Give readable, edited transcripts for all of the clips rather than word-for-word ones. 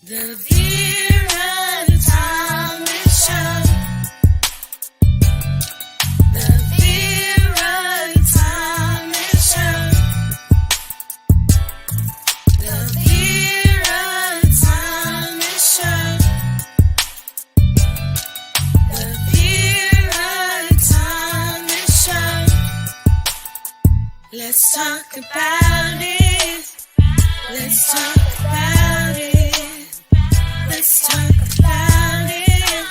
The Vera Talent Show. The Vera Talent Show. The Vera Talent Show. The Vera Talent Show. Let's talk about it. Let's talk about it. Let's talk about it.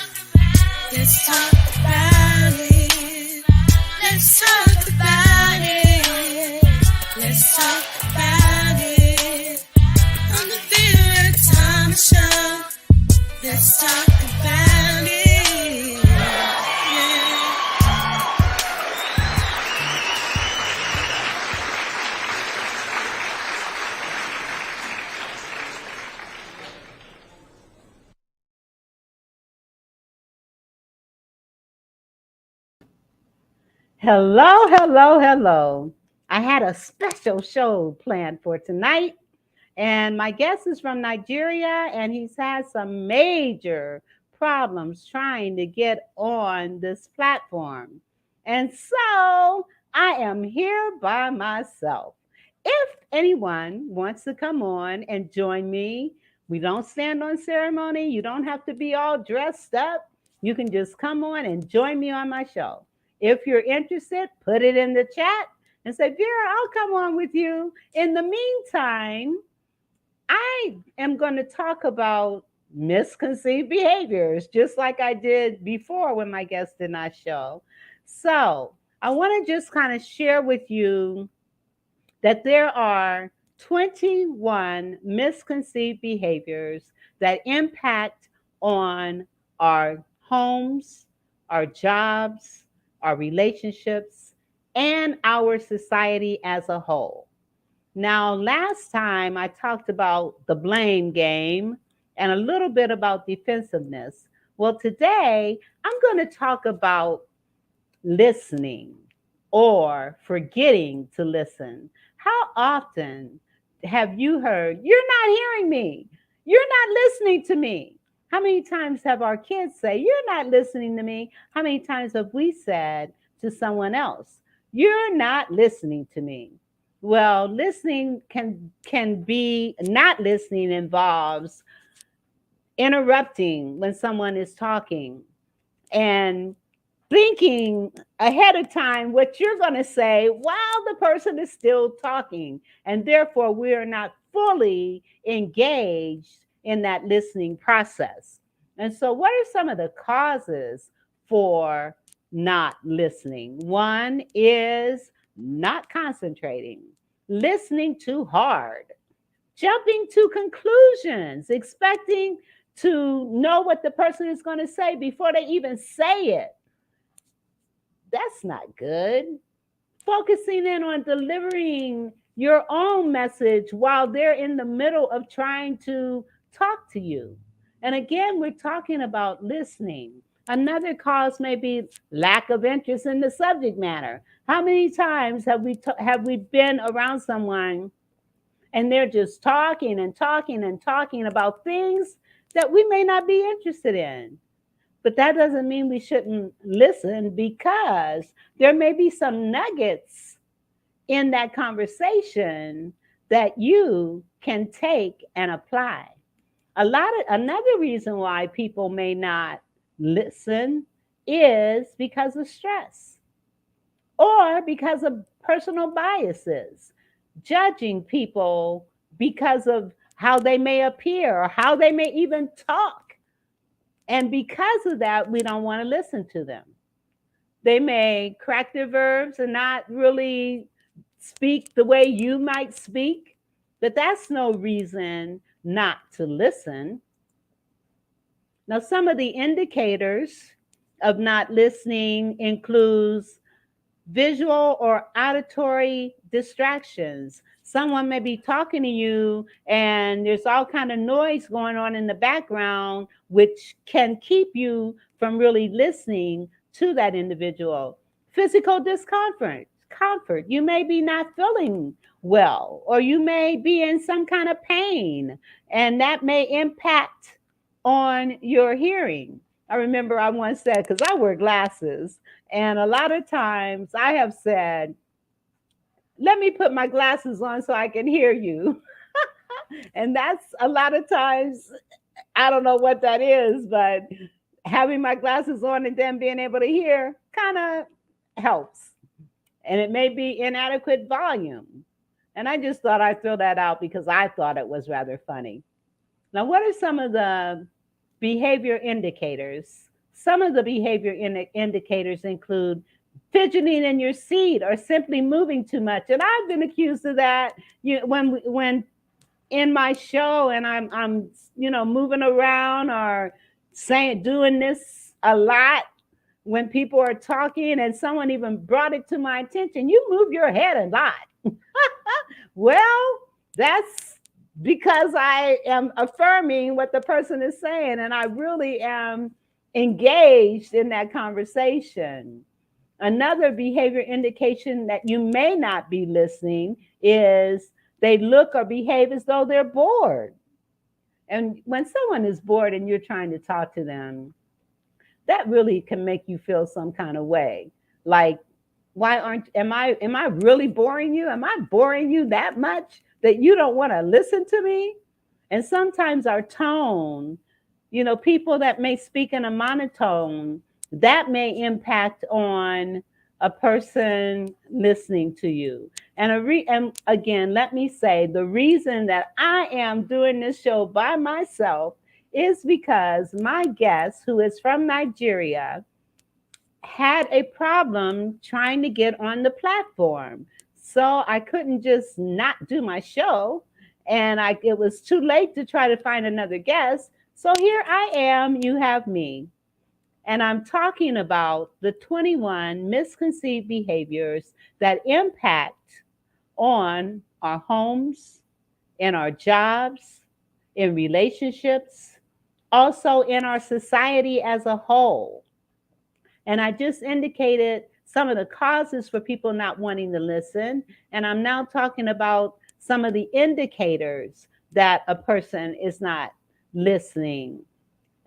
Let's talk about it. Let's talk about it. Let's talk about it. On the Vera Time Show. Let's talk about it. Yeah. Hello, hello, hello. I had a special show planned for tonight, and my guest is from Nigeria, and he's had some major problems trying to get on this platform. And so I am here by myself. If anyone wants to come on and join me, we don't stand on ceremony. You don't have to be all dressed up. You can just come on and join me on my show. If you're interested, put it in the chat and say, Vera, I'll come on with you. In the meantime, I am going to talk about misconceived behaviors, just like I did before when my guest did not show. So I want to just kind of share with you that there are 21 misconceived behaviors that impact on our homes, our jobs, our relationships, and our society as a whole. Now, last time I talked about the blame game and a little bit about defensiveness. Well, today I'm going to talk about listening or forgetting to listen. How often have you heard, you're not hearing me? You're not listening to me. How many times have our kids say, you're not listening to me? How many times have we said to someone else, you're not listening to me? Well, listening can be not listening involves interrupting when someone is talking and thinking ahead of time what you're going to say while the person is still talking. And therefore, we are not fully engaged in that listening process. And so, what are some of the causes for not listening? One is not concentrating, listening too hard, jumping to conclusions, expecting to know what the person is going to say before they even say it. That's not good. Focusing in on delivering your own message while they're in the middle of trying to talk to you. And again, we're talking about listening. Another cause may be lack of interest in the subject matter. How many times have we been around someone and they're just talking and talking and talking about things that we may not be interested in? But that doesn't mean we shouldn't listen, because there may be some nuggets in that conversation that you can take and apply. Another reason why people may not listen is because of stress or because of personal biases, judging people because of how they may appear or how they may even talk. And because of that, we don't want to listen to them. They may crack their verbs and not really speak the way you might speak, but that's no reason not to listen. Now, some of the indicators of not listening includes visual or auditory distractions. Someone may be talking to you and there's all kind of noise going on in the background, which can keep you from really listening to that individual. Physical discomfort. discomfort. You may be not feeling well, or you may be in some kind of pain, and that may impact on your hearing. I remember I once said, because I wear glasses, and a lot of times I have said, let me put my glasses on so I can hear you. And that's a lot of times, I don't know what that is, but having my glasses on and then being able to hear kind of helps. And it may be inadequate volume. And I just thought I'd throw that out because I thought it was rather funny. Now, what are some of the behavior indicators? Some of the behavior indicators include fidgeting in your seat or simply moving too much. And I've been accused of that. When in my show and I'm moving around or saying doing this a lot when people are talking, and someone even brought it to my attention, you move your head a lot. Well, that's because I am affirming what the person is saying, and I really am engaged in that conversation. Another behavior indication that you may not be listening is they look or behave as though they're bored. And when someone is bored and you're trying to talk to them, that really can make you feel some kind of way. Like, why aren't am I really boring you? Am I boring you that much that you don't want to listen to me? And sometimes our tone, people that may speak in a monotone, that may impact on a person listening to you. And again, let me say, the reason that I am doing this show by myself is because my guest, who is from Nigeria, had a problem trying to get on the platform. So I couldn't just not do my show. And it was too late to try to find another guest. So here I am, you have me. And I'm talking about the 21 misconceived behaviors that impact on our homes, in our jobs, in relationships, also in our society as a whole. And I just indicated some of the causes for people not wanting to listen. And I'm now talking about some of the indicators that a person is not listening.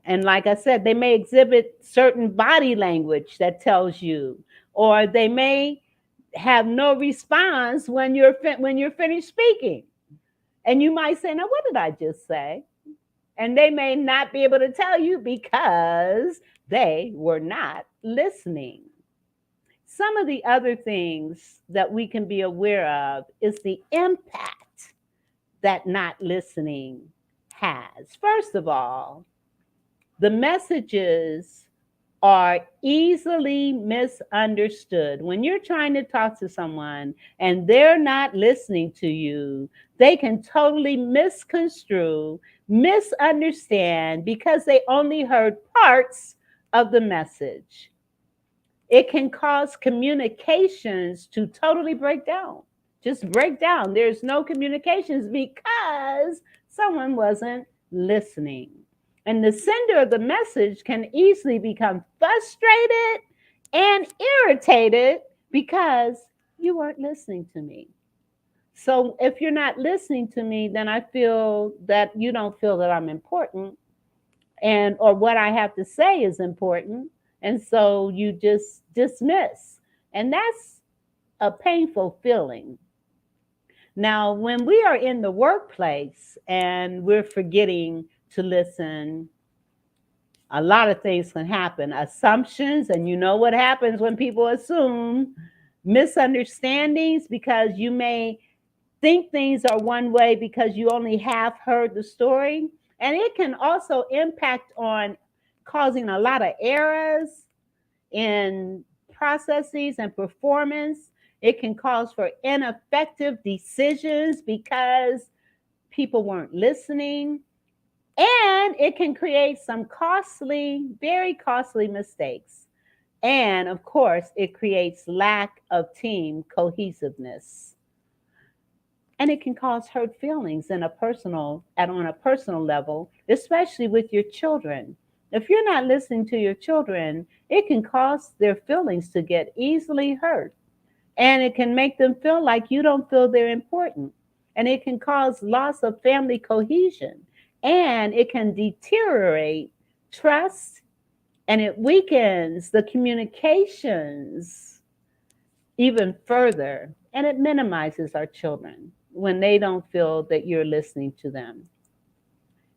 And like I said, they may exhibit certain body language that tells you, or they may have no response when you're finished speaking. And you might say, now, what did I just say? And they may not be able to tell you because they were not listening. Some of the other things that we can be aware of is the impact that not listening has. First of all, the messages are easily misunderstood. When you're trying to talk to someone and they're not listening to you, they can totally misconstrue, misunderstand because they only heard parts of the message. It can cause communications to totally break down. Just break down. There's no communications because someone wasn't listening. And the sender of the message can easily become frustrated and irritated because you weren't listening to me. So if you're not listening to me, then I feel that you don't feel that I'm important, and or what I have to say is important. And so you just dismiss. And that's a painful feeling. Now, when we are in the workplace and we're forgetting to listen, a lot of things can happen. Assumptions, and you know what happens when people assume, misunderstandings, because you may think things are one way because you only half heard the story. And it can also impact on causing a lot of errors in processes and performance. It can cause for ineffective decisions because people weren't listening. And it can create some costly, very costly mistakes. And of course, it creates lack of team cohesiveness. And it can cause hurt feelings on a personal level, especially with your children. If you're not listening to your children, it can cause their feelings to get easily hurt. And it can make them feel like you don't feel they're important. And it can cause loss of family cohesion. And it can deteriorate trust, and it weakens the communications even further. And it minimizes our children when they don't feel that you're listening to them.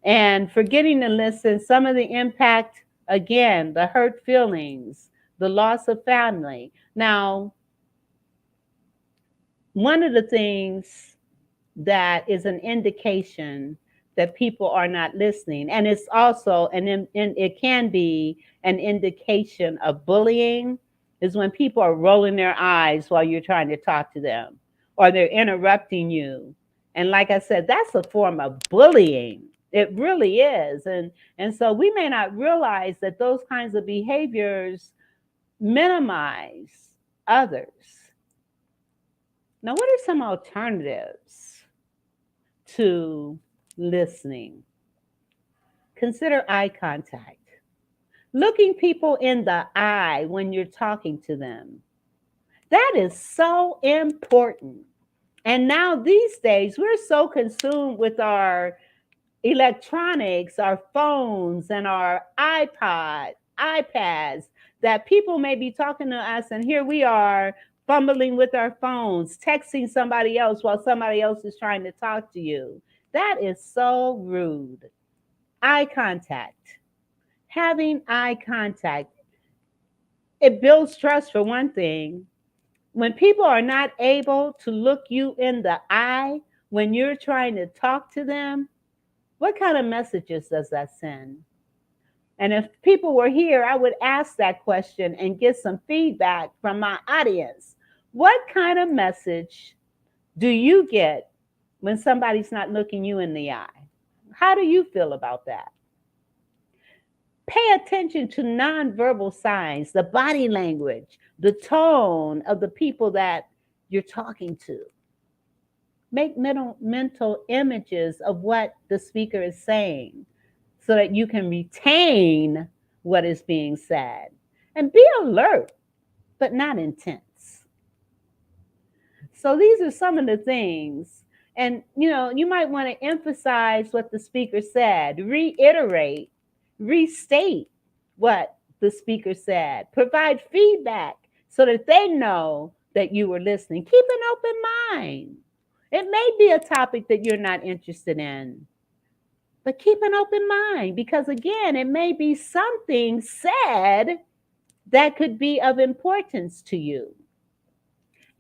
And forgetting to listen, some of the impact, again, the hurt feelings, the loss of family. Now, one of the things that is an indication that people are not listening, and it's also it can be an indication of bullying, is when people are rolling their eyes while you're trying to talk to them, or they're interrupting you. And like I said, that's a form of bullying. It really is. And so we may not realize that those kinds of behaviors minimize others. Now, what are some alternatives to listening? Consider eye contact. Looking people in the eye when you're talking to them. That is so important. And now these days, we're so consumed with our electronics, our phones, and our iPads, that people may be talking to us, and here we are fumbling with our phones, texting somebody else while somebody else is trying to talk to you. That is so rude. Eye contact. Having eye contact, it builds trust for one thing. When people are not able to look you in the eye when you're trying to talk to them, what kind of messages does that send? And if people were here, I would ask that question and get some feedback from my audience. What kind of message do you get when somebody's not looking you in the eye? How do you feel about that? Pay attention to nonverbal signs, the body language, the tone of the people that you're talking to. Make mental images of what the speaker is saying so that you can retain what is being said. And be alert, but not intense. So these are some of the things. And you might want to emphasize what the speaker said, reiterate, restate what the speaker said, provide feedback so that they know that you were listening. Keep an open mind. It may be a topic that you're not interested in, but keep an open mind, because again, it may be something said that could be of importance to you.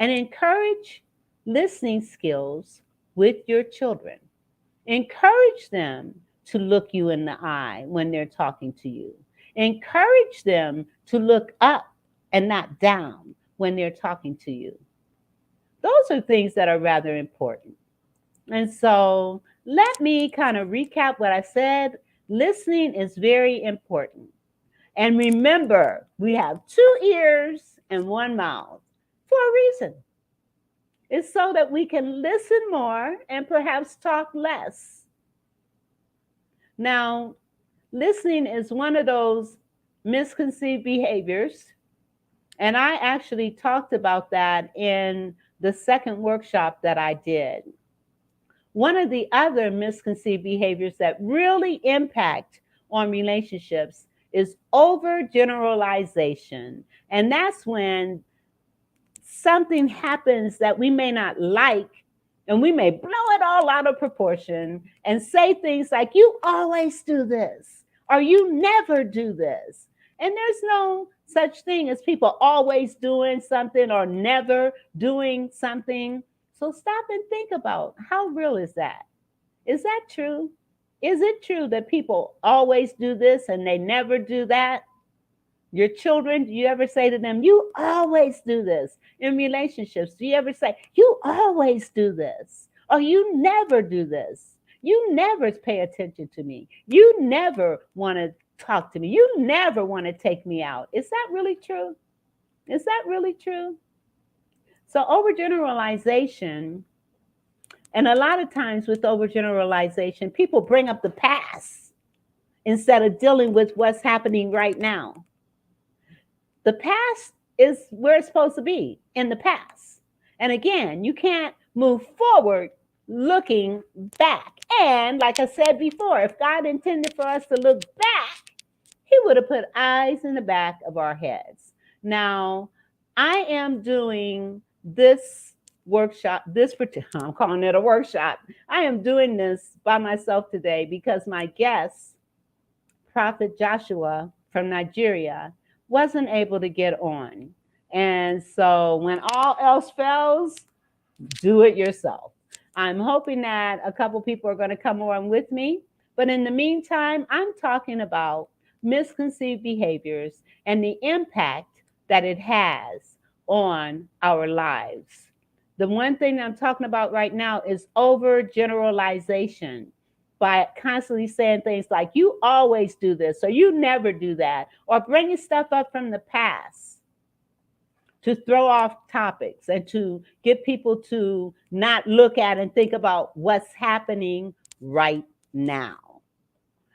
And encourage listening skills with your children. Encourage them to look you in the eye when they're talking to you. Encourage them to look up and not down when they're talking to you. Those are things that are rather important. And so let me kind of recap what I said. Listening is very important. And remember, we have 2 ears and 1 mouth for a reason. It's so that we can listen more and perhaps talk less. Now, listening is one of those misconceived behaviors. And I actually talked about that in the second workshop that I did. One of the other misconceived behaviors that really impact on relationships is overgeneralization. And that's when something happens that we may not like, and we may blow it all out of proportion and say things like, you always do this, or you never do this. And there's no such thing as people always doing something or never doing something. So stop and think about, how real is that? Is that true? Is it true that people always do this and they never do that? Your children, do you ever say to them, you always do this? In relationships, do you ever say, you always do this? Or you never do this? You never pay attention to me. You never want to talk to me. You never want to take me out. Is that really true? Is that really true? So overgeneralization, and a lot of times with overgeneralization, people bring up the past instead of dealing with what's happening right now. The past is where it's supposed to be, in the past. And again, you can't move forward looking back. And like I said before, if God intended for us to look back, he would have put eyes in the back of our heads. Now, I am doing this workshop, I'm calling it a workshop. I am doing this by myself today because my guest, Prophet Joshua from Nigeria, wasn't able to get on. And so when all else fails, do it yourself. I'm hoping that a couple people are going to come on with me. But in the meantime, I'm talking about misconceived behaviors and the impact that it has on our lives. The one thing that I'm talking about right now is overgeneralization, by constantly saying things like, you always do this, or you never do that, or bringing stuff up from the past to throw off topics and to get people to not look at and think about what's happening right now.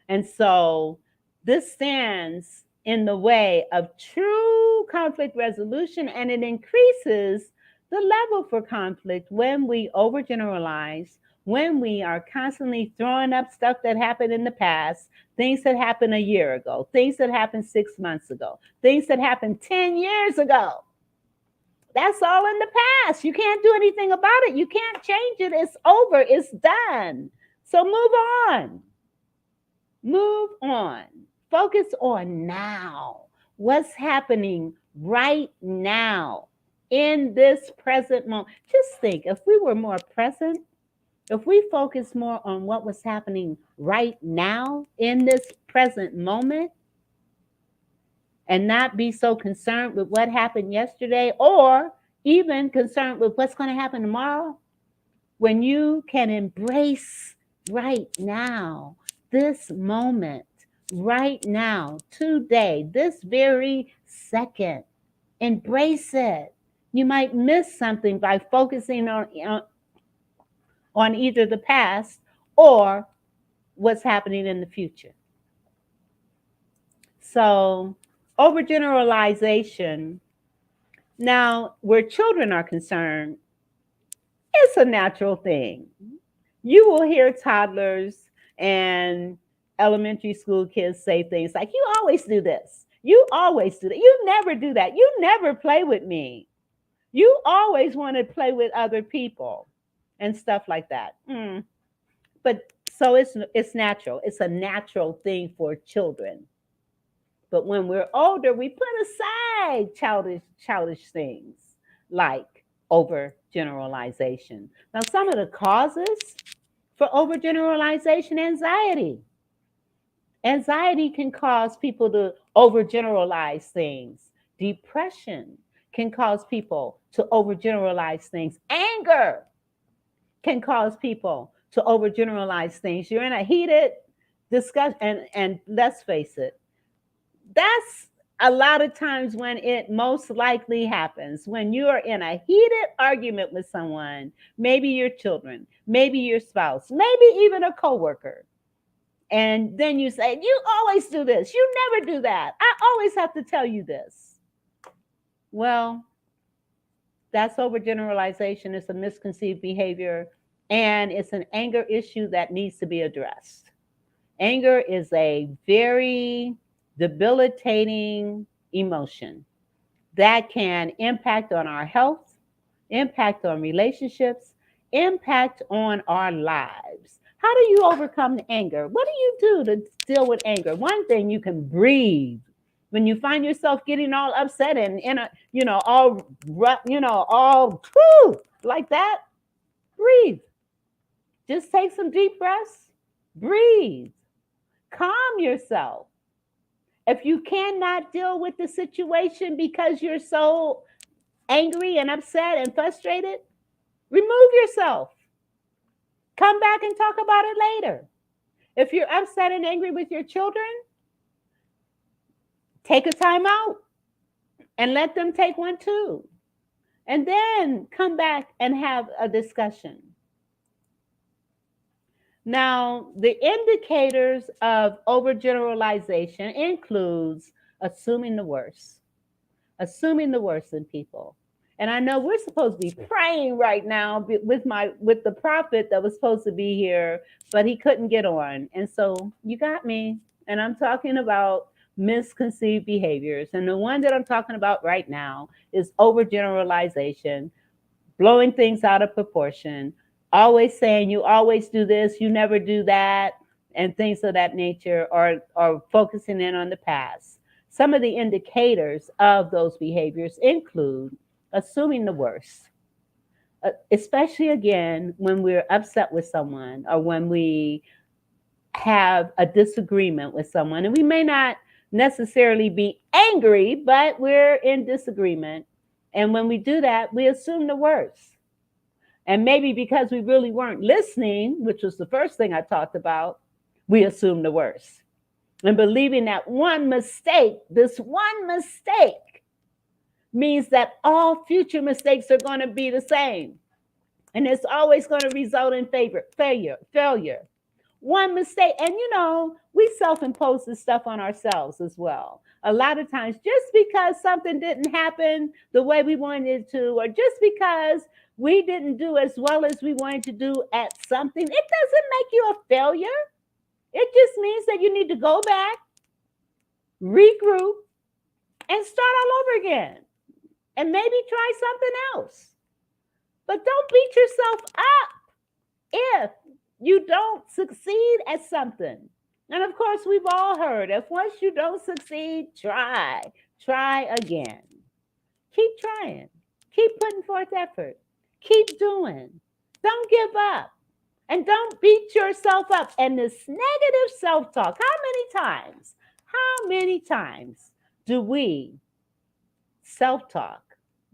And so this stands in the way of true conflict resolution, and it increases the level for conflict when we overgeneralize, when we are constantly throwing up stuff that happened in the past, things that happened a year ago, things that happened 6 months ago, things that happened 10 years ago. That's all in the past. You can't do anything about it. You can't change it. It's over. It's done. So move on. Move on. Focus on now. What's happening right now in this present moment? Just think, if we were more present, if we focus more on what was happening right now in this present moment, and not be so concerned with what happened yesterday, or even concerned with what's going to happen tomorrow, when you can embrace right now, this moment, right now, today, this very second, embrace it. You might miss something by focusing on either the past or what's happening in the future. So, overgeneralization, now, where children are concerned, it's a natural thing. You will hear toddlers and elementary school kids say things like, you always do this. You always do that. You never do that. You never play with me. You always want to play with other people and stuff like that. But so it's natural. It's a natural thing for children. But when we're older, we put aside childish things like overgeneralization. Now, some of the causes for overgeneralization: anxiety. Anxiety can cause people to overgeneralize things. Depression can cause people to overgeneralize things. Anger can cause people to overgeneralize things. You're in a heated discussion, and let's face it, that's a lot of times when it most likely happens. When you are in a heated argument with someone, maybe your children, maybe your spouse, maybe even a coworker, and then you say, you always do this, you never do that, I always have to tell you this. Well, that's overgeneralization. It's a misconceived behavior, and it's an anger issue that needs to be addressed. Anger is a very debilitating emotion that can impact on our health, impact on relationships, impact on our lives. How do you overcome the anger? What do you do to deal with anger? One thing, you can breathe. When you find yourself getting all upset and in a, all like that, breathe. Just take some deep breaths. Breathe. Calm yourself. If you cannot deal with the situation because you're so angry and upset and frustrated, remove yourself. Come back and talk about it later. If you're upset and angry with your children, take a time out and let them take one too. And then come back and have a discussion. Now, the indicators of overgeneralization includes assuming the worst. assuming the worst in people. And I know we're supposed to be praying right now with the prophet that was supposed to be here, but he couldn't get on. And so you got me. And I'm talking about misconceived behaviors. And the one that I'm talking about right now is overgeneralization, blowing things out of proportion, always saying you always do this, you never do that, and things of that nature, or focusing in on the past. Some of the indicators of those behaviors include assuming the worst, especially again when we're upset with someone or when we have a disagreement with someone. And we may not necessarily be angry, but we're in disagreement. And when we do that, we assume the worst. And maybe because we really weren't listening, which was the first thing I talked about, we assume the worst. And believing that this one mistake, means that all future mistakes are going to be the same. And it's always going to result in failure. One mistake. And we self-impose this stuff on ourselves as well. A lot of times, just because something didn't happen the way we wanted it to, or just because we didn't do as well as we wanted to do at something, it doesn't make you a failure. It just means that you need to go back, regroup, and start all over again. And maybe try something else. But don't beat yourself up if you don't succeed at something. And of course, we've all heard, if once you don't succeed, try again. Keep trying. Keep putting forth effort. Keep doing. Don't give up. And don't beat yourself up. And this negative self-talk, how many times do we self-talk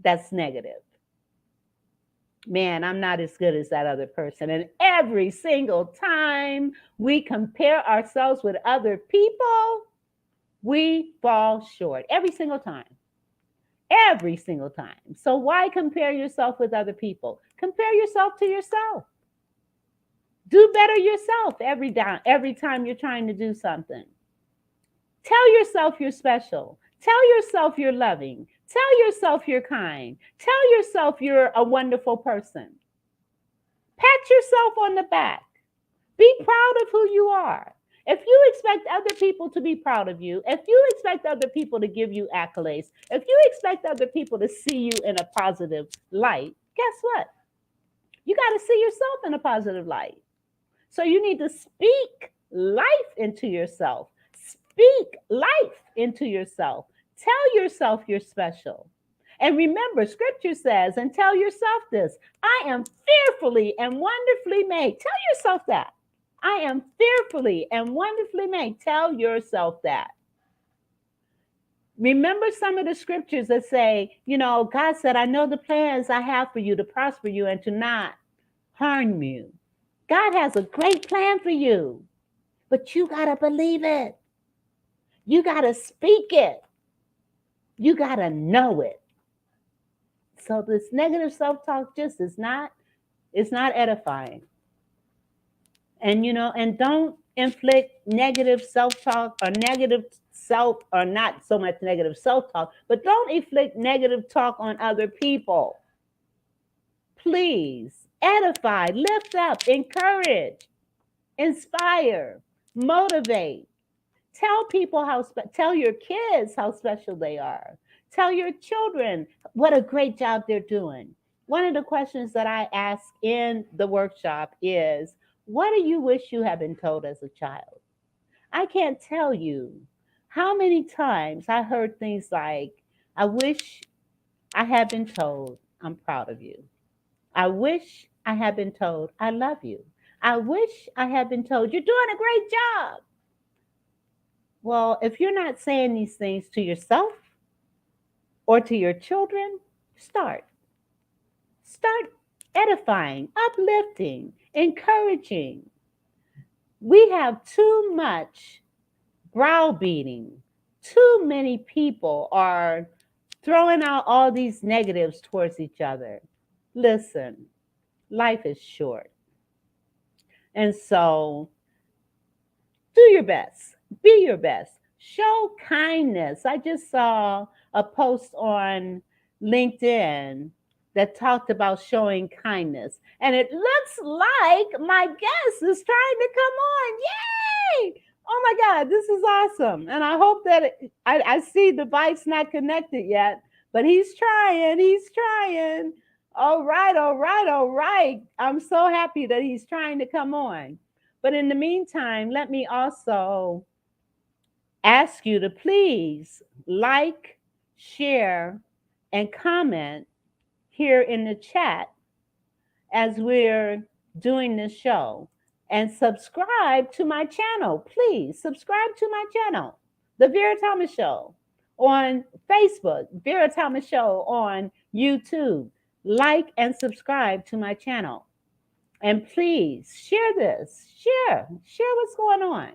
that's negative? Man, I'm not as good as that other person. And every single time we compare ourselves with other people, we fall short. Every single time. Every single time. So why compare yourself with other people? Compare yourself to yourself. Do better yourself every time you're trying to do something. Tell yourself you're special. Tell yourself you're loving. Tell yourself you're kind. Tell yourself you're a wonderful person. Pat yourself on the back. Be proud of who you are. If you expect other people to be proud of you, if you expect other people to give you accolades, if you expect other people to see you in a positive light, guess what? You got to see yourself in a positive light. So you need to speak life into yourself. Speak life into yourself. Tell yourself you're special. And remember, scripture says, and tell yourself this, I am fearfully and wonderfully made. Tell yourself that. I am fearfully and wonderfully made. Tell yourself that. Remember some of the scriptures that say, God said, I know the plans I have for you to prosper you and to not harm you. God has a great plan for you, but you got to believe it. You got to speak it. You got to know it. So this negative self-talk just it's not edifying. And don't inflict negative self-talk or not so much negative self-talk, but don't inflict negative talk on other people. Please edify, lift up, encourage, inspire, motivate. Tell your kids how special they are. Tell your children what a great job they're doing. One of the questions that I ask in the workshop is, what do you wish you had been told as a child? I can't tell you how many times I heard things like, I wish I had been told I'm proud of you. I wish I had been told I love you. I wish I had been told you're doing a great job. Well, if you're not saying these things to yourself or to your children, start edifying, uplifting, encouraging. We have too much browbeating. Too many people are throwing out all these negatives towards each other. Listen, life is short. And so do your best. Be your best. Show kindness. I just saw a post on LinkedIn that talked about showing kindness. And it looks like my guest is trying to come on. Yay! Oh my God, this is awesome. And I hope that I see the device not connected yet, but he's trying. He's trying. All right, all right, all right. I'm so happy that he's trying to come on. But in the meantime, let me also ask you to please like, share, and comment here in the chat as we're doing this show. And subscribe to my channel. Please subscribe to my channel, The Vera Thomas Show, on Facebook, Vera Thomas Show on YouTube. Like and subscribe to my channel. And please share this. Share what's going on.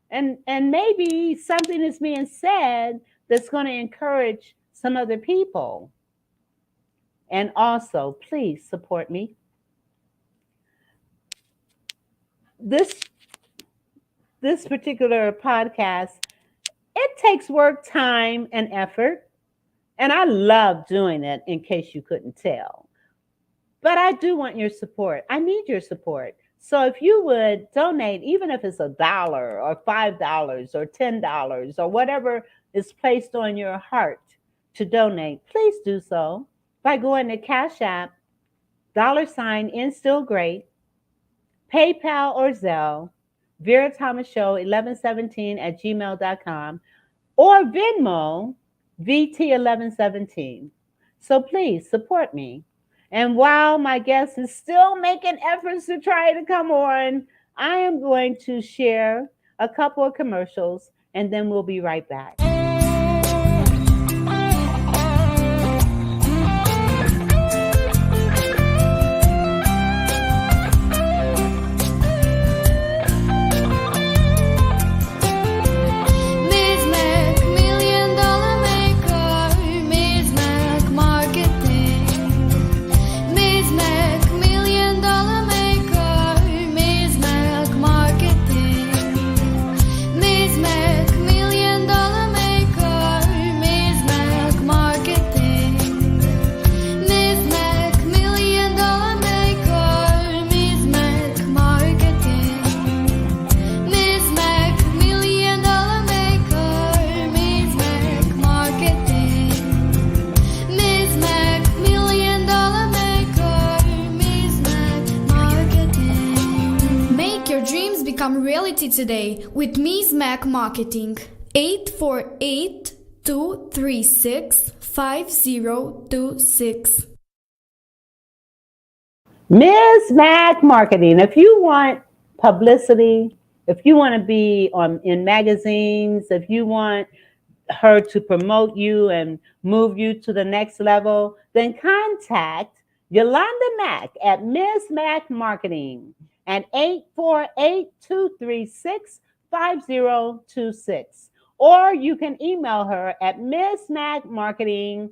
And maybe something is being said that's going to encourage some other people. And also, please support me. This particular podcast, it takes work, time, and effort. And I love doing it, in case you couldn't tell. But I do want your support. I need your support. So if you would donate, even if it's $1 or $5 or $10 or whatever is placed on your heart to donate, please do so by going to Cash App, $, Still Great, PayPal or Zelle, Vera Thomas Show 1117 at gmail.com, or Venmo, VT1117. So please support me. And while my guest is still making efforts to try to come on, I am going to share a couple of commercials, and then we'll be right back. Become reality today with Ms. Mac Marketing. 848-236-5026. Ms. Mac Marketing. If you want publicity, if you want to be in magazines, if you want her to promote you and move you to the next level, then contact Yolanda Mack at Ms. Mac Marketing at 848-236-5026. Or you can email her at Ms. Mac Marketing,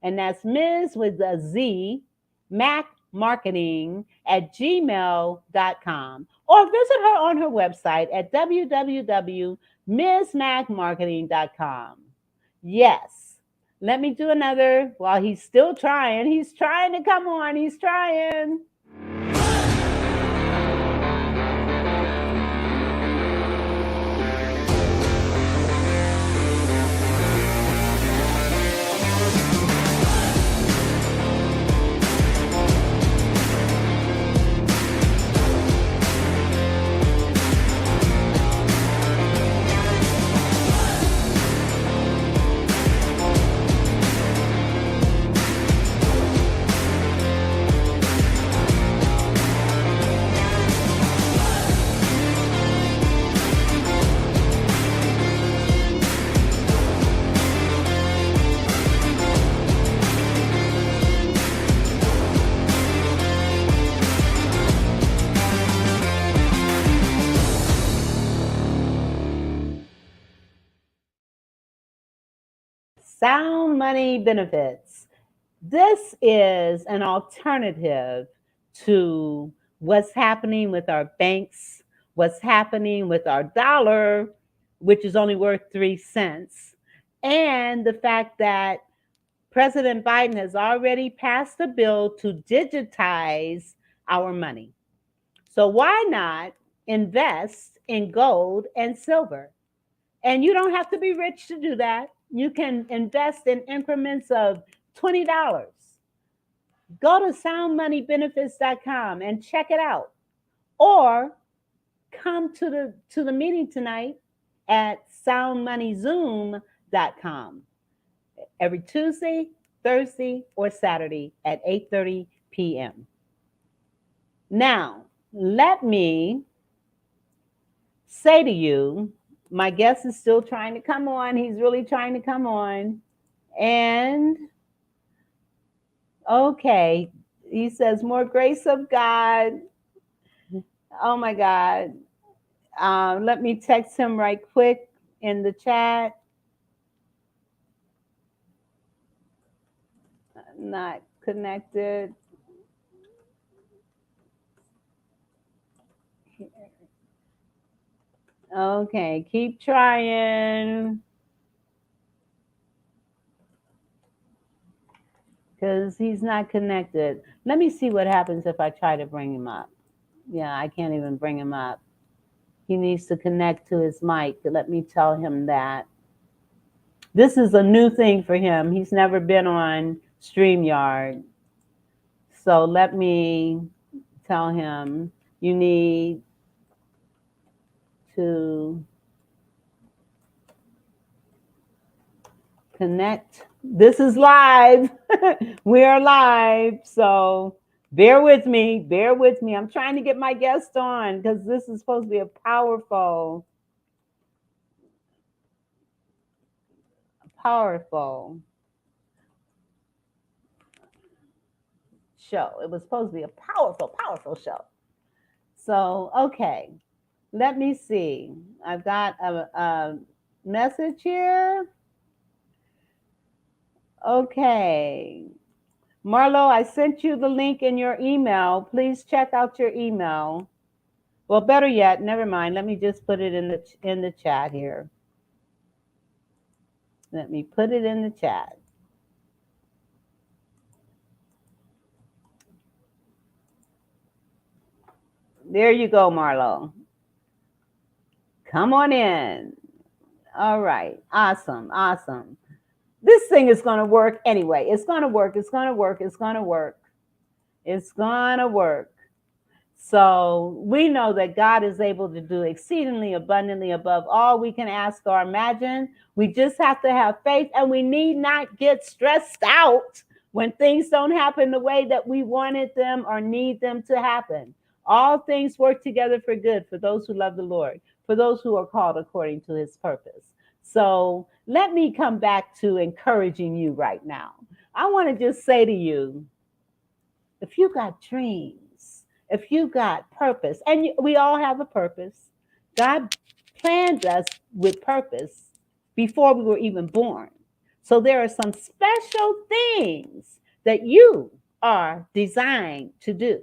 and that's Ms. with a Z, Mac Marketing at gmail.com. Or visit her on her website at www.msmacmarketing.com. Yes. Let me do another while he's still trying. He's trying to come on. He's trying. Sound money benefits. This is an alternative to what's happening with our banks, what's happening with our dollar, which is only worth 3 cents. and the fact that President Biden has already passed a bill to digitize our money. So why not invest in gold and silver? And you don't have to be rich to do that. You can invest in increments of $20. Go to soundmoneybenefits.com and check it out. Or come to the meeting tonight at soundmoneyzoom.com every Tuesday, Thursday, or Saturday at 8:30 p.m. Now, let me say to you, my guest is still trying to come on. He's really trying to come on. And okay, he says, more grace of God. Oh my God. Let me text him right quick in the chat. Not connected. Okay, keep trying. Because he's not connected. Let me see what happens if I try to bring him up. Yeah, I can't even bring him up. He needs to connect to his mic. Let me tell him that. This is a new thing for him. He's never been on StreamYard. So let me tell him you need to connect. This is live. We are live. So bear with me. Bear with me. I'm trying to get my guest on because this is supposed to be a powerful show. It was supposed to be a powerful show. So, okay. Let me see. I've got a message here. Okay. Marlo, I sent you the link in your email. Please check out your email. Well, better yet, never mind. Let me just put it in the chat here. Let me put it in the chat. There you go, Marlo. Come on in. All right. Awesome. Awesome. This thing is going to work anyway. It's going to work. It's going to work. It's going to work. It's going to work. So we know that God is able to do exceedingly abundantly above all we can ask or imagine. We just have to have faith, and we need not get stressed out when things don't happen the way that we wanted them or need them to happen. All things work together for good for those who love the Lord, for those who are called according to his purpose. So let me come back to encouraging you right now. I want to just say to you, if you got dreams, if you got purpose, and we all have a purpose, God planned us with purpose before we were even born. So there are some special things that you are designed to do.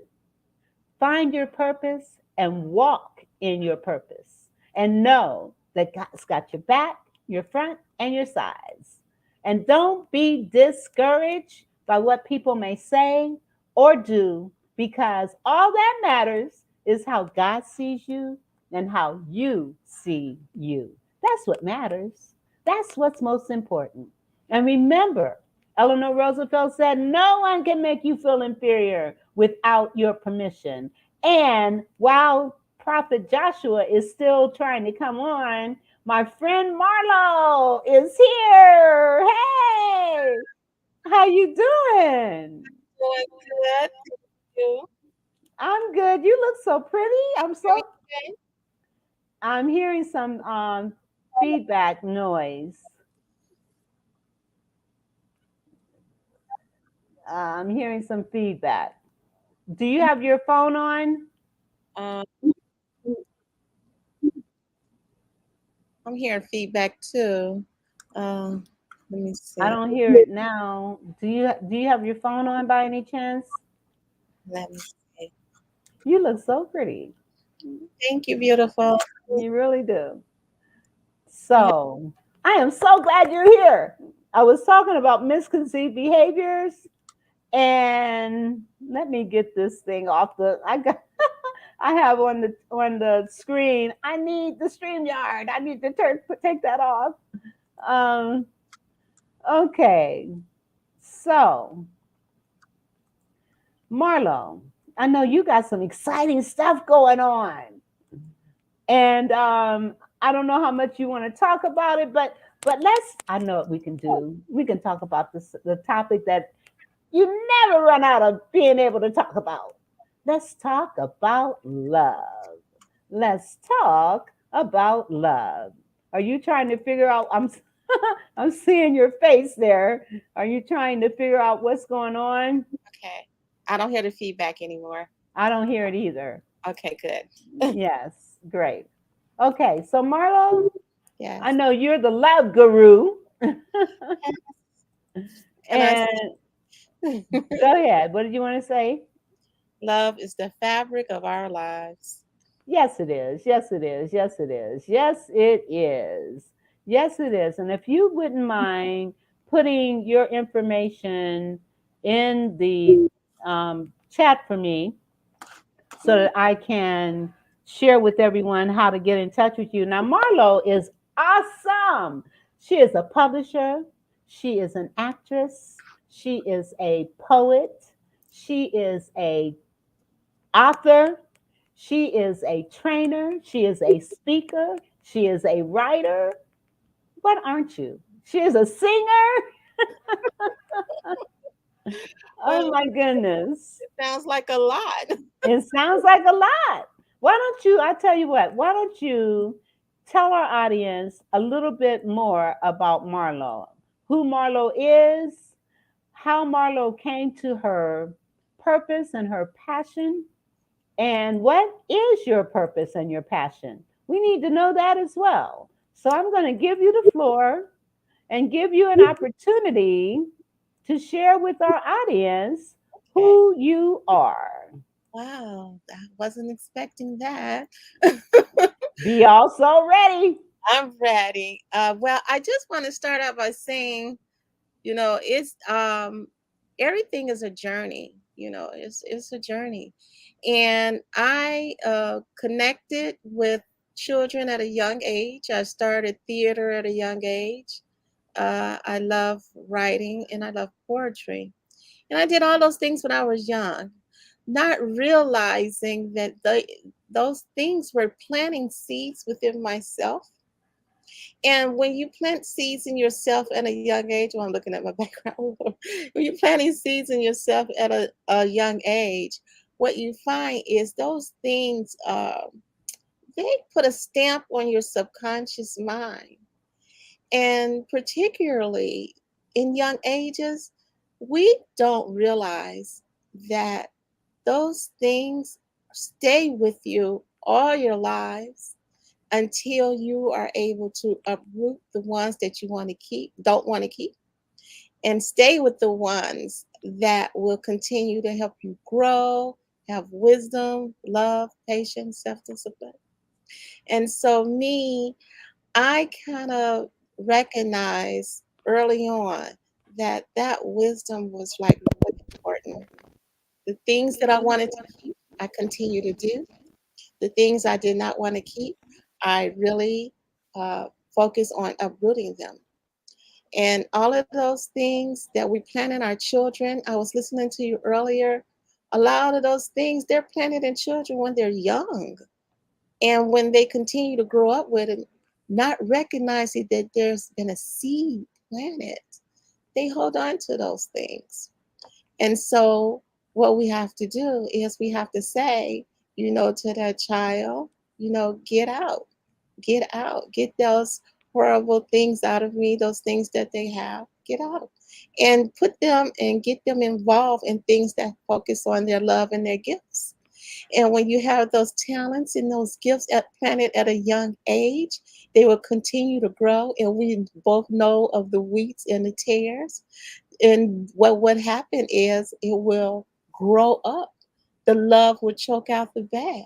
Find your purpose and walk in your purpose, and know that God's got your back, your front, and your sides. And don't be discouraged by what people may say or do, because all that matters is how God sees you and how you see you. That's what matters. That's what's most important. And remember, Eleanor Roosevelt said, no one can make you feel inferior without your permission. And while Prophet Joshua is still trying to come on, my friend Marlo is here. Hey, how you doing? Doing good. Thank you. I'm good. You look so pretty. Okay. I'm hearing some feedback noise. I'm hearing some feedback. Do you have your phone on? Um, I'm hearing feedback too. Let me see. I don't hear it now. Do you have your phone on by any chance? Let me see. You look so pretty. Thank you, beautiful. You really do. So I I am so glad you're here. I was talking about misconceived behaviors, and let me get this thing off the. I have on the screen. I need the StreamYard. I need to take that off. Um, okay, so Marlo, I know you got some exciting stuff going on, and I don't know how much you want to talk about it, but let's. I know what we can do. We can talk about the topic that you never run out of being able to talk about. Let's talk about love. Let's talk about love. Are you trying to figure out? I'm seeing your face there. Are you trying to figure out what's going on? Okay. I don't hear the feedback anymore. I don't hear it either. Okay, good. Yes, great. Okay, so Marlo, Yes. I know you're the love guru. Can I And say go ahead. What did you want to say? love is the fabric of our lives? Yes, it is. Yes, it is. Yes, it is. Yes, it is. Yes, it is. And if you wouldn't mind putting your information in the chat for me so that I can share with everyone how to get in touch with you. Now, Marlo is awesome. She is a publisher, she is an actress, she is a poet, she is a author, she is a trainer, she is a speaker, she is a writer. What aren't you? She is a singer. Oh Well, my goodness. it sounds like a lot. It sounds like a lot. Why don't you, I tell you what, why don't you tell our audience a little bit more about Marlo? Who Marlo is, how Marlo came to her purpose and her passion, and what is your purpose and your passion? We need to know that as well. So I'm going to give you the floor and give you an opportunity to share with our audience Okay. who you are. Wow, I wasn't expecting that. Be also ready. I'm ready. Well, I just want to start out by saying, it's everything is a journey. It's a journey, and I connected with children at a young age. I started theater at a young age. I love writing and I love poetry, and I did all those things when I was young, not realizing that those things were planting seeds within myself. And when you plant seeds in yourself at a young age, well, I'm looking at my background. When you're planting seeds in yourself at a young age, what you find is those things, they put a stamp on your subconscious mind. And particularly in young ages, we don't realize that those things stay with you all your lives until you are able to uproot the ones that you want to keep, don't want to keep, and stay with the ones that will continue to help you grow, have wisdom, love, patience, self discipline. And so, I kind of recognized early on that that wisdom was like really important. The things that I wanted to keep, I continue to do. The things I did not want to keep, I really focus on uprooting them. And all of those things that we plant in our children, I was listening to you earlier. A lot of those things, they're planted in children when they're young. And when they continue to grow up with it, not recognizing that there's been a seed planted, they hold on to those things. And so, what we have to do is we have to say, to that child, get out, get those horrible things out of me, those things that they have, get out. And put them and get them involved in things that focus on their love and their gifts. And when you have those talents and those gifts planted at a young age, they will continue to grow. And we both know of the wheats and the tares. And what would happen is it will grow up. The love will choke out the bad.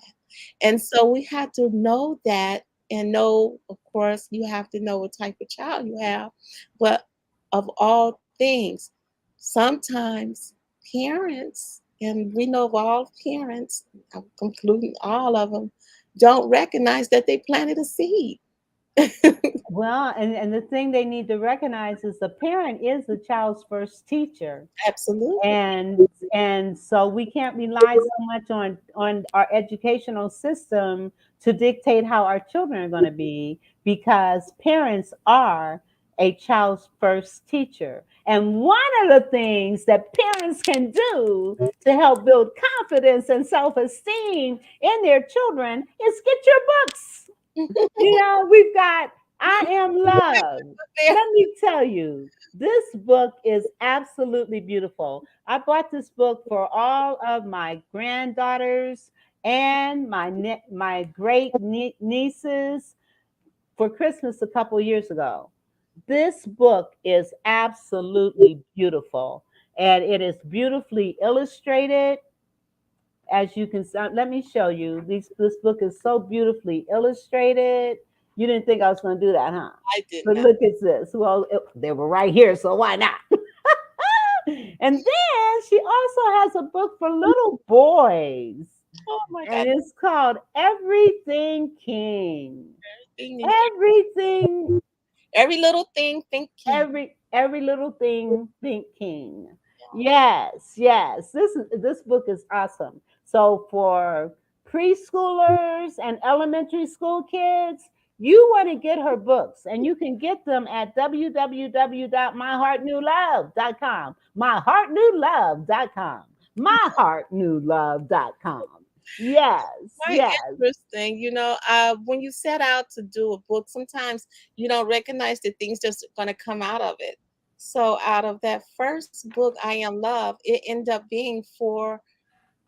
And so we had to know that and know, of course, you have to know what type of child you have. But of all things, sometimes parents, and we know of all parents, including all of them, don't recognize that they planted a seed. Well, and the thing they need to recognize is the parent is the child's first teacher. Absolutely. And so we can't rely so much on our educational system to dictate how our children are going to be, because parents are a child's first teacher. And one of the things that parents can do to help build confidence and self-esteem in their children is get your books. We've got I Am Love. Let me tell you, this book is absolutely beautiful. I bought this book for all of my granddaughters and my great nieces for Christmas a couple years ago. This book is absolutely beautiful, and it is beautifully illustrated. As you can, let me show you. This book is so beautifully illustrated. You didn't think I was going to do that, huh? I did But not. look at this. Well, they were right here, so why not? And then she also has a book for little boys, Oh my and God. it's called Everything King. Everything, Everything, every little thing, thinking. every little thing, think King. Yes, yes. This book is awesome. So for preschoolers and elementary school kids, you want to get her books, and you can get them at www.myheartnewlove.com. Myheartnewlove.com. Myheartnewlove.com. Yes, Quite yes. interesting. When you set out to do a book, sometimes you don't recognize the things that's going to come out of it. So, out of that first book, I Am Love, it ended up being for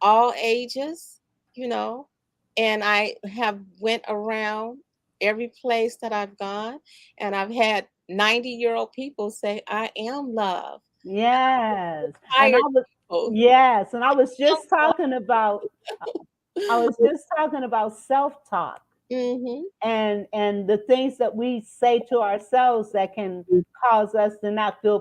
all ages, you know, and I have went around every place that I've gone, and I've had 90-year-old people say, I am love. Yes. And Tired people. yes, and I was just talking about self-talk Mm-hmm. and the things that we say to ourselves that can cause us to not feel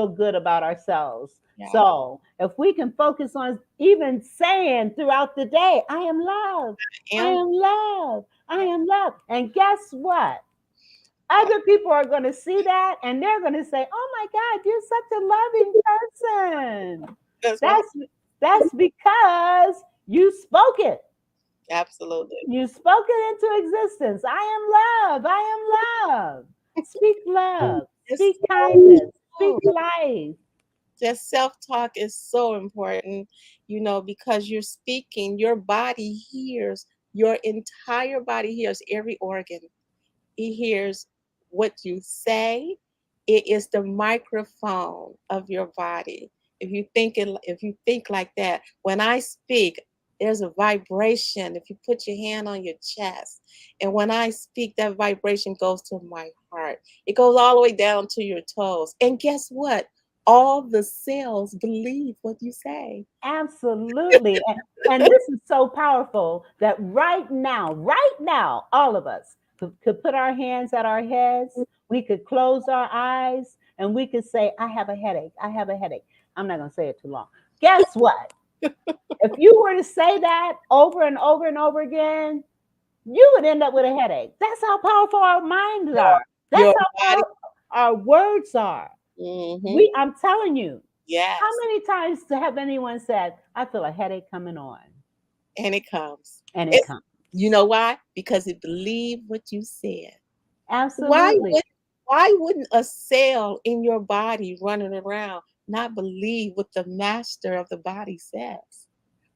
good about ourselves. Yeah. So, if we can focus on even saying throughout the day, I am love. I Am am love. I am love. And guess what? Other people are going to see that and they're going to say, "Oh my God, you're such a loving person." that's right. That's that's because you spoke it. Absolutely. You spoke it into existence. I am love. I am love. Speak love. It's Speak kindness. Speak so life. just self-talk is so important, because you're speaking, your body hears, your entire body hears every organ. It hears what you say. It is the microphone of your body. If you think like that, when I speak, there's a vibration. If you put your hand on your chest, and when I speak, that vibration goes to my heart. It goes all the way down to your toes. And guess what? All the cells believe what you say. Absolutely. And this is so powerful that right now, all of us could put our hands at our heads. We could close our eyes and we could say, I have a headache. I have a headache. I'm not going to say it too long. Guess what? If you were to say that over and over and over again, you would end up with a headache. That's how powerful our minds are. That's Your how body. powerful our words are. Hmm. I'm telling you, how Yes. many times have anyone said, I feel a headache coming on? And it comes. And it It's comes. You know why? Because it believed what you said. Why Absolutely. would why wouldn't a cell in your body running around not believe what the master of the body says?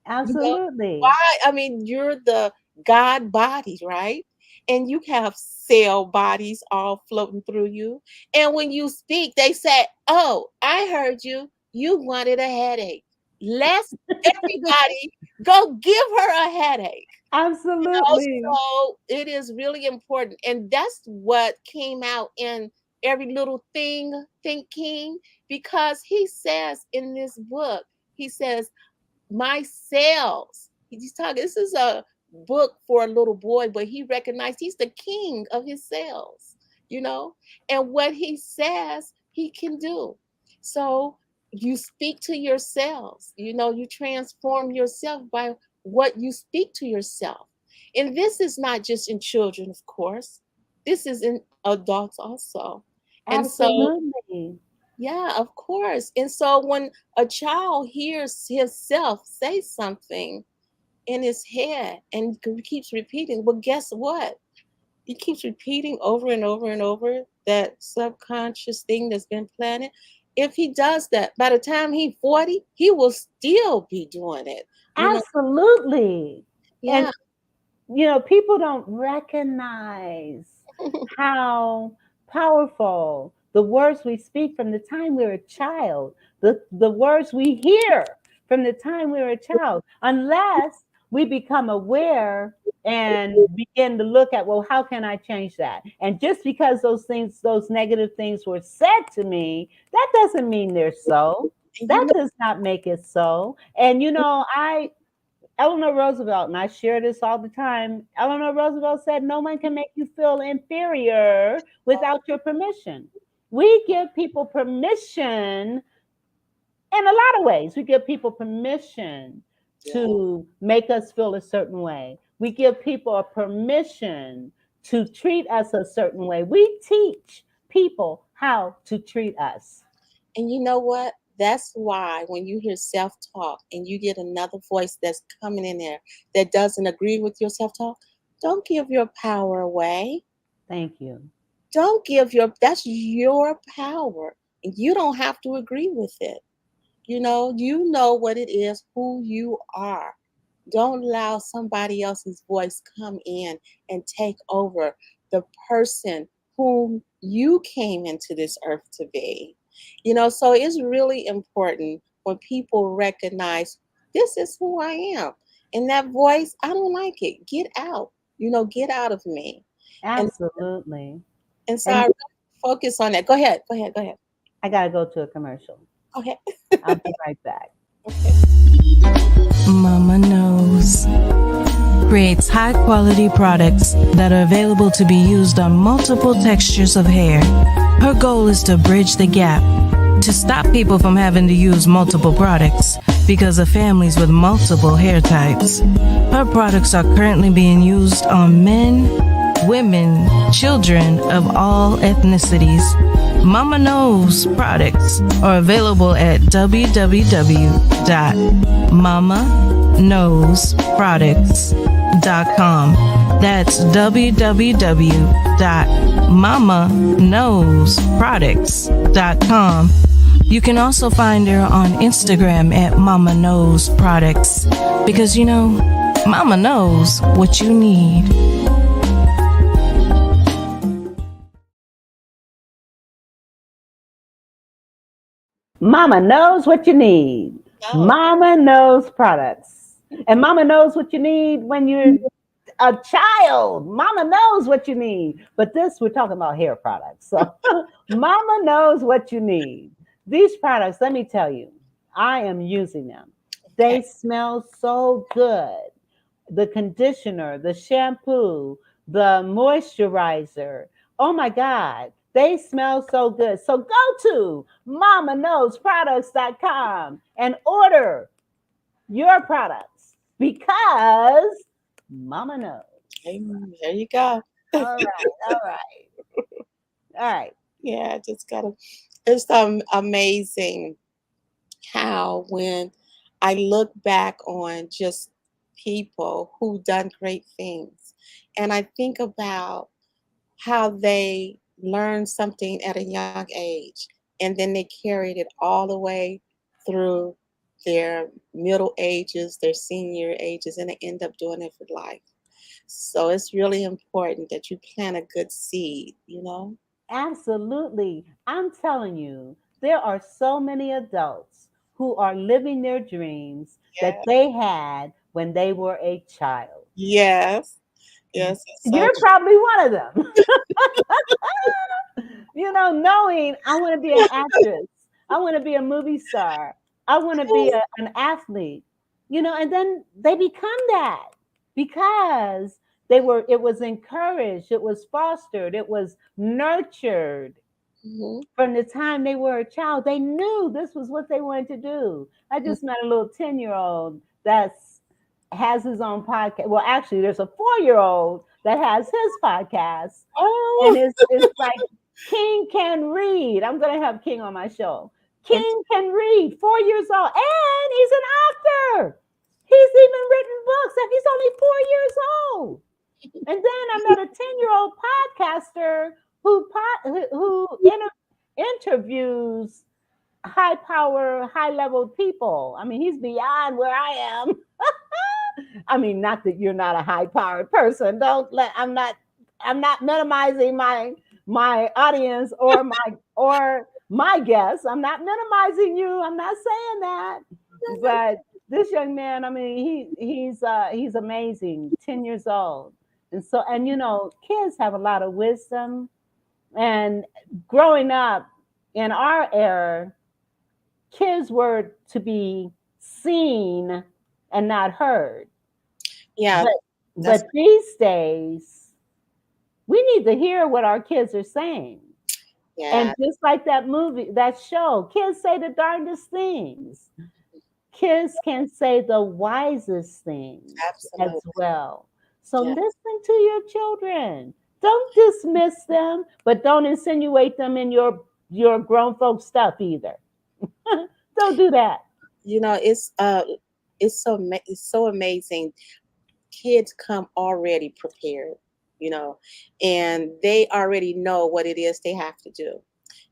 You know Absolutely. why? I mean, you're the God body, right? And you have cell bodies all floating through you. And when you speak, they say, "Oh, I heard you. You wanted a headache. Let's everybody go give her a headache." Absolutely. So it is really important. And that's what came out in every little thing thinking, because he says in this book, he says, my cells. He's talking, this is a book for a little boy, but he recognized he's the king of his cells, you know, and what he says he can do. So you speak to yourselves, you know, you transform yourself by what you speak to yourself. And this is not just in children, of course, this is in adults also. And so, Absolutely. yeah, of course. And so when a child hears himself say something in his head and keeps repeating, well, guess what? He keeps repeating over and over and over that subconscious thing that's been planted. If he does that, by the time he's 40, he will still be doing it. You know, Absolutely. And yeah. people don't recognize how powerful the words we speak from the time we're a child, the words we hear from the time we're a child, unless we become aware and begin to look at, well, how can I change that? And just because those things, those negative things were said to me, that doesn't mean they're so. And you That know, does not make it so. And I Eleanor Roosevelt, and I share this all the time. Eleanor Roosevelt said, no one can make you feel inferior without your permission. We give people permission in a lot of ways. We give people permission yeah. to make us feel a certain way. We give people a permission to treat us a certain way. We teach people how to treat us. And you know what? That's why when you hear self talk and you get another voice that's coming in there that doesn't agree with your self talk, don't give your power away. Thank you. Don't give that's your power. And you don't have to agree with it. You know what it is, who you are. Don't allow somebody else's voice come in and take over the person whom you came into this earth to be. So it's really important when people recognize this is who I am. And that voice, I don't like it. Get out. Get out of me. And Absolutely. and so I And really focus on that. Go ahead. Go ahead. Go ahead. I got to go to a commercial. Go ahead. I'll be right back. Mama Knows creates high quality products that are available to be used on multiple textures of hair. Her goal is to bridge the gap to stop people from having to use multiple products because of families with multiple hair types. Her products are currently being used on men, women, children of all ethnicities. Mama Knows products are available at www.mamaknowsproducts.com. That's www.mamaknowsproducts.com. You can also find her on Instagram at Mama Knows Products because Mama knows what you need. Mama knows what you need. No. Mama knows products. And mama knows what you need when you're a child. Mama knows what you need. But we're talking about hair products. So mama knows what you need. These products, let me tell you, I am using them. They Okay. smell so good. The conditioner, the shampoo, the moisturizer. Oh my God, they smell so good. So go to mamaknowsproducts.com and order your products because mama knows. Amen. There you go. All right, all right, all right. Yeah, just gotta. It's amazing how when I look back on just people who done great things, and I think about how they learned something at a young age, and then they carried it all the way through their middle ages, their senior ages, and they end up doing it for life. So it's really important that you plant a good seed. Absolutely. I'm telling you, there are so many adults who are living their dreams that Yeah. they had when they were a child. Yes. Yes, it's so You're true. probably one of them. Knowing I want to be an actress, I want to be a movie star, I want to be an athlete, and then they become that because it was encouraged, it was fostered, it was nurtured Mhm. from the time they were a child. They knew this was what they wanted to do. I just met a little 10-year-old that's has his own podcast. Well, actually, there's a 4-year-old that has his podcast, and Oh, it's like King can read. I'm gonna have King on my show. okay. King can read, 4 years old, and he's an actor. He's even written books, and he's only 4 years old. And then I met a 10-year-old podcaster who interviews high power, high level people. I mean, he's beyond where I am. I mean, not that you're not a high powered person. Don't let I'm not minimizing my audience or my guests. I'm not minimizing you. I'm not saying that. But this young man, I mean, he's amazing, 10 years old. And so, and kids have a lot of wisdom. And growing up in our era, kids were to be seen and not heard. Yeah, But that's these days, we need to hear what our kids are saying. And yeah, just like that movie, that show, kids say the darndest things. Kids can say the wisest things as absolutely. well. So Yeah. listen to your children. Don't dismiss them, but don't insinuate them in your grown folk stuff either. Don't do that. You know, it's so amazing. Kids come already prepared, you know, and they already know what it is they have to do.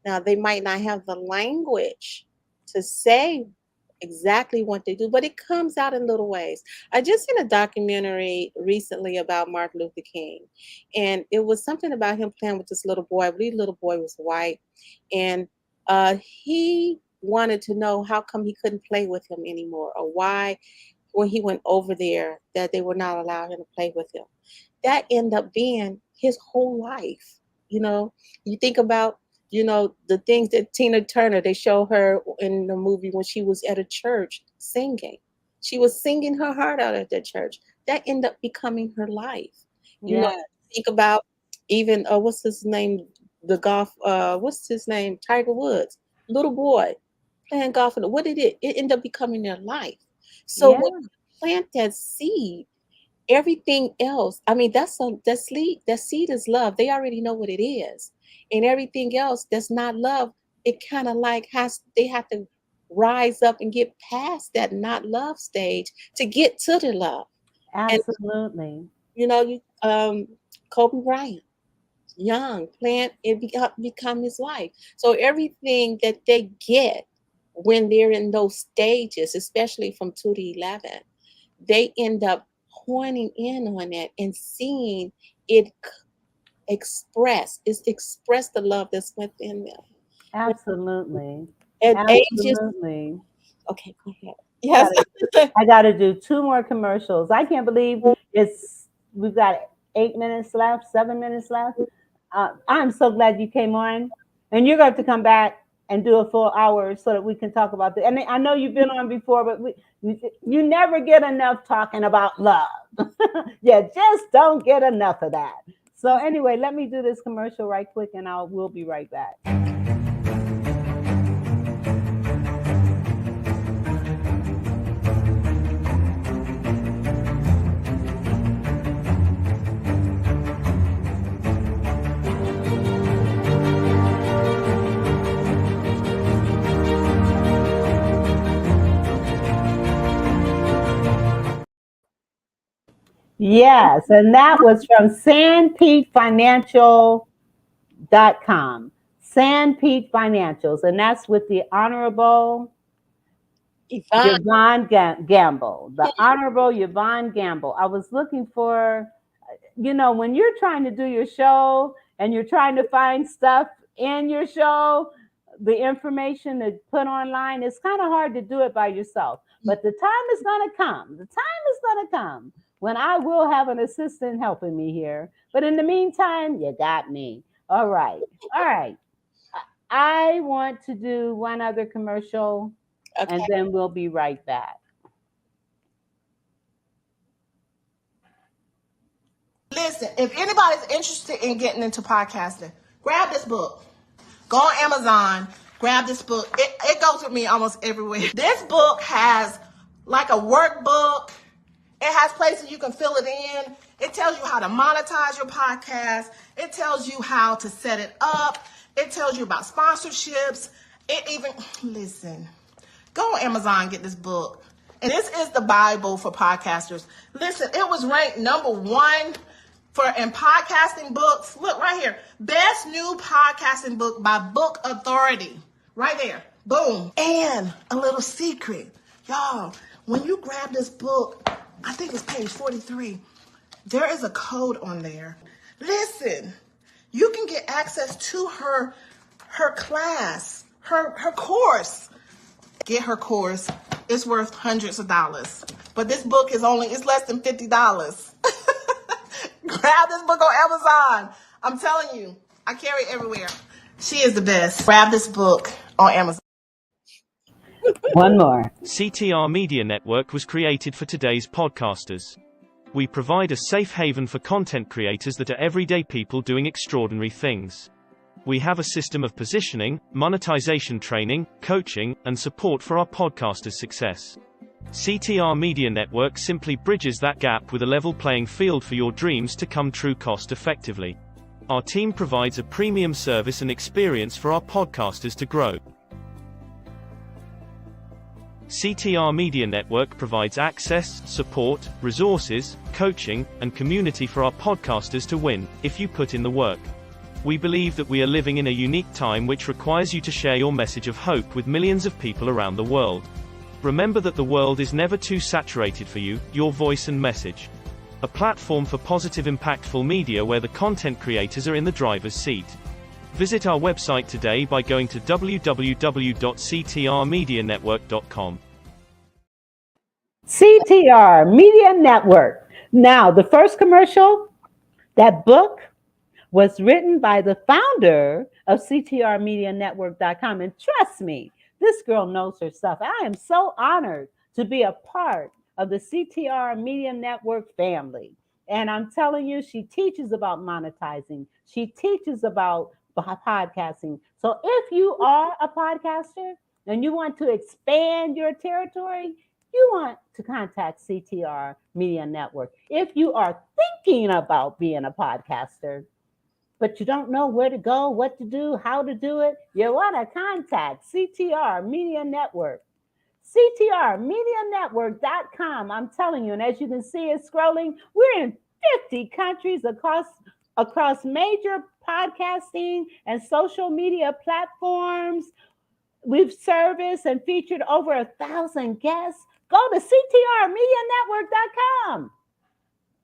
Now, they might not have the language to say exactly what they do, but it comes out in little ways. I just seen a documentary recently about Martin Luther King, and it was something about him playing with this little boy. I believe the little boy was white, and he wanted to know how come he couldn't play with him anymore, or why when he went over there that they would not allow him to play with him. That ended up being his whole life. You know, you think about, the things that Tina Turner, they show her in the movie when she was at a church singing. She was singing her heart out at that church. That ended up becoming her life. You know, Yeah. think about even what's his name, the golf, what's his name, Tiger Woods, little boy playing golf. And what did it ended up becoming their life. So Yeah. when you plant that seed, everything else, I mean, that seed is love. They already know what it is. And everything else that's not love, it kind of like they have to rise up and get past that not love stage to get to the love. And Absolutely. you Kobe Bryant, young, plant it become his life. So everything that they get when they're in those stages, especially from 2 to 11, they end up pointing in on it and seeing it express the love that's within them. Absolutely. At ages, Absolutely. okay, go ahead. I Yes. gotta I gotta do two more commercials. I can't believe we've got 8 minutes left, 7 minutes left. I'm so glad you came on, and you're going to have to come back and do a full hour so that we can talk about this. And I know you've been on before, but you never get enough talking about love. You just don't get enough of that. So anyway, let me do this commercial right quick, and we'll be right back. Yes, and that was from sandpetefinancial.com. Sandpete Financials, and that's with the Honorable Yvonne. Yvonne Gamble. The Honorable Yvonne Gamble. I was looking for, when you're trying to do your show and you're trying to find stuff in your show, the information to put online, it's kind of hard to do it by yourself. But the time is going to come. The time is going to come when I will have an assistant helping me here. But in the meantime, you got me. All right. All right. I want to do one other commercial and Okay. then we'll be right back. Listen, if anybody's interested in getting into podcasting, grab this book. Go on Amazon, grab this book. It goes with me almost everywhere. This book has like a workbook. It has places you can fill it in. It tells you how to monetize your podcast. It tells you how to set it up. It tells you about sponsorships. It even, listen, go on Amazon and get this book. And this is the Bible for podcasters. Listen, it was ranked #1 in podcasting books. Look right here. Best new podcasting book by Book Authority. Right there. Boom. And a little secret. Y'all, when you grab this book, I think it's page 43. There is a code on there. Listen, you can get access to her class, her course. Get her course. It's worth hundreds of dollars. But this book is it's less than $50. Grab this book on Amazon. I'm telling you, I carry it everywhere. She is the best. Grab this book on Amazon. One more. CTR Media Network was created for today's podcasters. We provide a safe haven for content creators that are everyday people doing extraordinary things. We have a system of positioning, monetization training, coaching, and support for our podcasters' success. CTR Media Network simply bridges that gap with a level playing field for your dreams to come true cost effectively. Our team provides a premium service and experience for our podcasters to grow. CTR Media Network provides access, support, resources, coaching, and community for our podcasters to win, if you put in the work. We believe that we are living in a unique time which requires you to share your message of hope with millions of people around the world. Remember that the world is never too saturated for you, your voice and message. A platform for positive impactful media where the content creators are in the driver's seat. Visit our website today by going to www.ctrmedianetwork.com. CTR Media Network. Now, the first commercial, that book was written by the founder of ctrmedianetwork.com. And trust me, this girl knows her stuff. I am so honored to be a part of the CTR Media Network family. And I'm telling you, she teaches about monetizing. She teaches about podcasting. So if you are a podcaster and you want to expand your territory, you want to contact CTR Media Network. If you are thinking about being a podcaster, but you don't know where to go, what to do, how to do it, you want to contact CTR Media Network. CTRmedianetwork.com. I'm telling you, and as you can see it scrolling, we're in 50 countries across major podcasting and social media platforms. We've serviced and featured over 1,000 guests. Go to ctrmedianetwork.com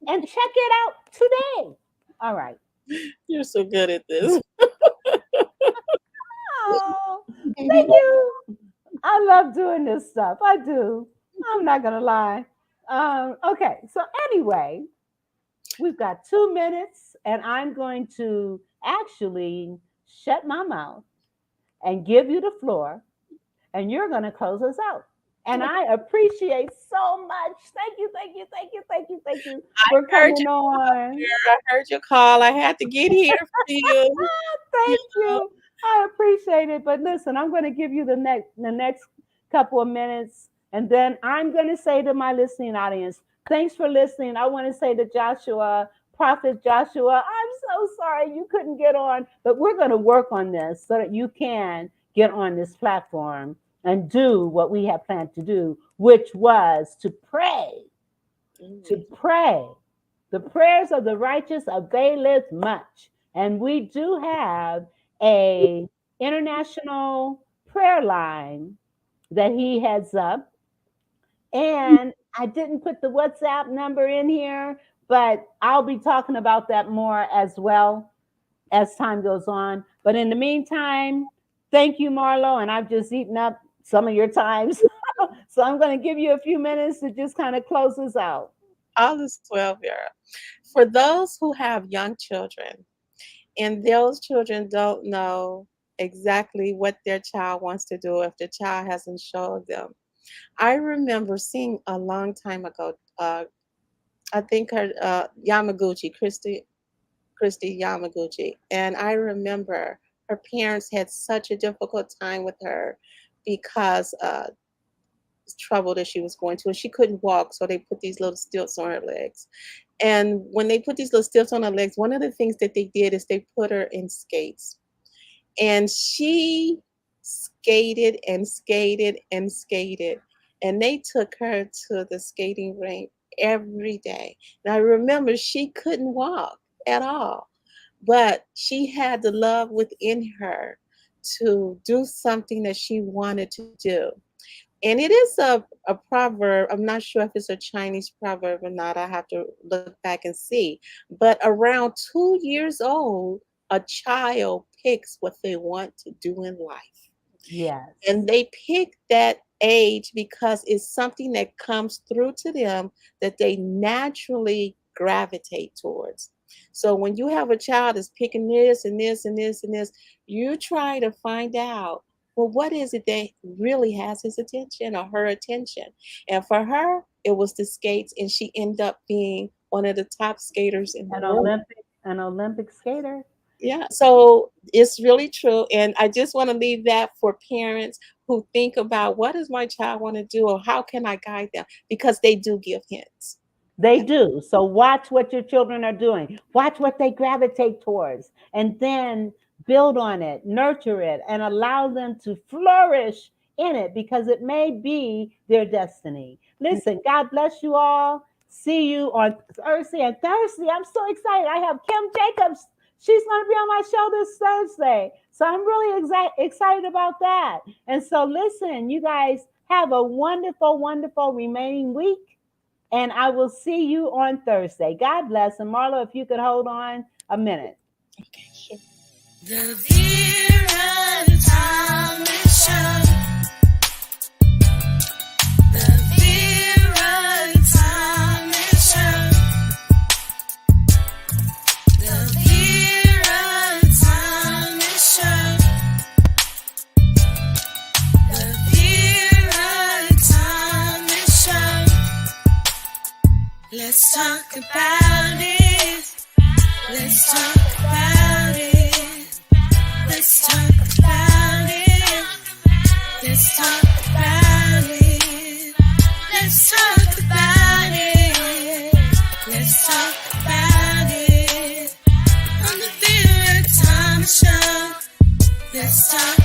and check it out today. All right. You're so good at this. Oh, thank you. I love doing this stuff. I do. I'm not going to lie. Okay. So anyway, we've got 2 minutes and I'm going to actually shut my mouth and give you the floor and you're going to close us out. And I appreciate so much. Thank you for coming on. I heard your call. I had to get here for you. Thank you. I appreciate it. But listen, I'm going to give you the next couple of minutes. And then I'm going to say to my listening audience, thanks for listening. I want to say to Prophet Joshua, I'm so sorry you couldn't get on, but we're going to work on this so that you can get on this platform and do what we have planned to do, which was to pray. To pray. The prayers of the righteous availeth much. And we do have a international prayer line that he heads up. And I didn't put the WhatsApp number in here, but I'll be talking about that more as well as time goes on. But in the meantime, thank you, Marlo. And I've just eaten up some of your times. So I'm going to give you a few minutes to just kind of close this out. All is well, Vera. For those who have young children and those children don't know exactly what their child wants to do if the child hasn't showed them, I remember seeing a long time ago I think her Yamaguchi, Christy Yamaguchi. And I remember her parents had such a difficult time with her because trouble that she was going to, and she couldn't walk, so they put these little stilts on her legs. And when they put these little stilts on her legs, one of the things that they did is they put her in skates, and she skated and skated and skated, and they took her to the skating rink every day. And I remember she couldn't walk at all, but she had the love within her to do something that she wanted to do. And it is a proverb. I'm not sure if it's a Chinese proverb or not. I have to look back and see. But around 2 years old, a child picks what they want to do in life. Yes. And they pick that age because it's something that comes through to them that they naturally gravitate towards. So when you have a child that's picking this and this and this and this, you try to find out, well, what is it that really has his attention or her attention? And for her, it was the skates, and she ended up being one of the top skaters in the world. An Olympic skater. Yeah, so it's really true. And I just want to leave that for parents who think about, what does my child want to do, or how can I guide them? Because they do give hints. They do. So watch what your children are doing. Watch what they gravitate towards, and then build on it, nurture it, and allow them to flourish in it, because it may be their destiny. Listen, God bless you all. See you on Thursday. And Thursday, I'm so excited. I have Kim Jacobs. She's going to be on my show this Thursday. So I'm really excited about that. And so listen, you guys have a wonderful, wonderful remaining week. And I will see you on Thursday. God bless. And Marlo, if you could hold on a minute. Okay, sure. The Vera and Thomas Show. The Vera and Thomas Show. The Vera and Thomas Show. The Vera and Thomas Show. Let's talk about it. Let's talk about it. Let's talk about it. Let's talk about it. Let's talk about it. Let's talk about it. On the Vera Thomas Show. Let's talk